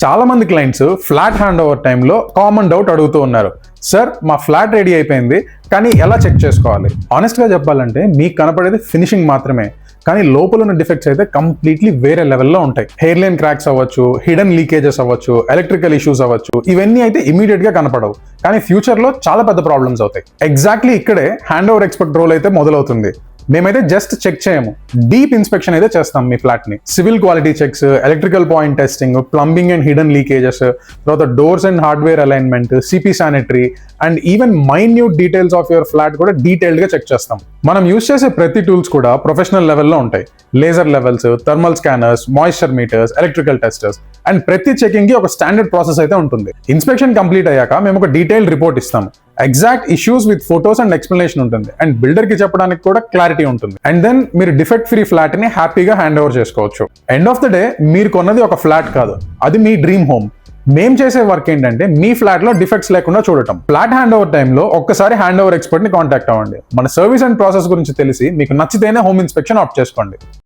చాలా మంది clients flat hand over టైంలో కామన్ డౌట్ అడుగుతూ ఉన్నారు. సార్, మా ఫ్లాట్ రెడీ అయిపోయింది, కానీ ఎలా చెక్ చేసుకోవాలి? ఆనెస్ట్గా చెప్పాలంటే మీకు కనపడేది ఫినిషింగ్ మాత్రమే, కానీ లోపల ఉన్న డిఫెక్ట్స్ అయితే కంప్లీట్లీ వేరే లెవెల్లో ఉంటాయి. హెయిర్ లైన్ క్రాక్స్ అవ్వచ్చు, హిడెన్ లీకేజెస్ అవ్వచ్చు, ఎలక్ట్రికల్ ఇష్యూస్ అవ్వచ్చు. ఇవన్నీ అయితే ఇమీడియట్ గా కనపడవు, కానీ ఫ్యూచర్ లో చాలా పెద్ద ప్రాబ్లమ్స్ అవుతాయి. ఎగ్జాక్ట్లీ ఇక్కడే హ్యాండ్ ఓవర్ ఎక్స్పర్ట్ రోల్ అయితే మొదలవుతుంది. మేమైతే జస్ట్ చెక్ చేయము, డీప్ ఇన్స్పెక్షన్ అయితే చేస్తాం మీ ఫ్లాట్ ని. Civil quality checks, electrical point testing, plumbing and hidden leakages, తర్వాత doors and hardware alignment, CP sanitary and even minute details of your flat కూడా డీటెయిల్డ్ గా చెక్ చేస్తాం. మనం యూజ్ చేసే ప్రతి టూల్స్ కూడా ప్రొఫెషనల్ లెవెల్లో ఉంటాయి. Laser levels, thermal scanners, moisture meters, electrical testers and ప్రతి చెకింగ్ కి ఒక స్టాండర్డ్ ప్రాసెస్ అయితే ఉంటుంది. ఇన్స్పెక్షన్ కంప్లీట్ అయ్యాక మేము ఒక డీటెయిల్డ్ రిపోర్ట్ ఇస్తాము. Exact issues with photos and explanation ఉంటుంది, అండ్ బిల్డర్ కి చెప్పడానికి కూడా క్లారిటీ ఉంటుంది. అండ్ దెన్ మీరు డిఫెక్ట్ ఫ్రీ ఫ్లాట్ ని హ్యాపీగా హ్యాండ్ ఓవర్ చేసుకోవచ్చు. ఎండ్ ఆఫ్ ద డే మీరు కొన్నది ఒక ఫ్లాట్ కాదు, అది మీ డ్రీమ్ హోమ్. మేం చేసే వర్క్ ఏంటంటే మీ ఫ్లాట్ లో డిఫెక్ట్స్ లేకుండా చూడటం. ఫ్లాట్ హ్యాండ్ ఓవర్ టైంలో ఒక్కసారి హ్యాండ్ ఓవర్ ఎక్స్పర్ట్ ని కాంటాక్ట్ అవ్వండి. మన సర్వీస్ అండ్ ప్రాసెస్ గురించి తెలిసి మీకు నచ్చితేనే హోమ్ ఇన్స్పెక్షన్ ఆప్ట్ చేసుకోండి.